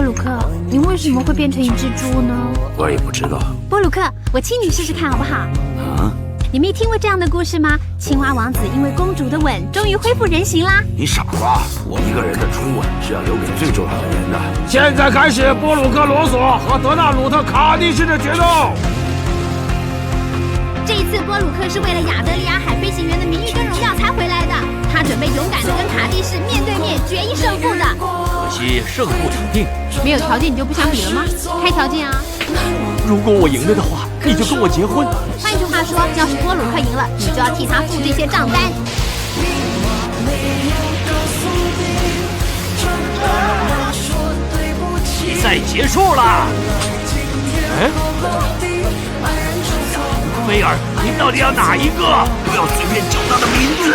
波鲁克，你为什么会变成一只猪呢？我也不知道。波鲁克，我亲你试试看好不好？啊？你没听过这样的故事吗？青蛙王子因为公主的吻，终于恢复人形啦！你傻瓜！一个人的初吻是要留给最重要的人的。现在开始，波鲁克罗索和德纳鲁特卡蒂斯的决斗。这一次，波鲁克是为了亚得里亚海飞行员的名誉跟荣耀才回来的。他准备勇敢的跟卡蒂斯面对面决一胜负的。可惜胜负已定。没有条件你就不想比了吗？开条件啊！如果我赢了的话，你就跟我结婚。换句话说，要是波鲁克赢了，你就要替他付这些账单。比赛结束了。菲尔，你到底要哪一个？不要随便叫他的名字。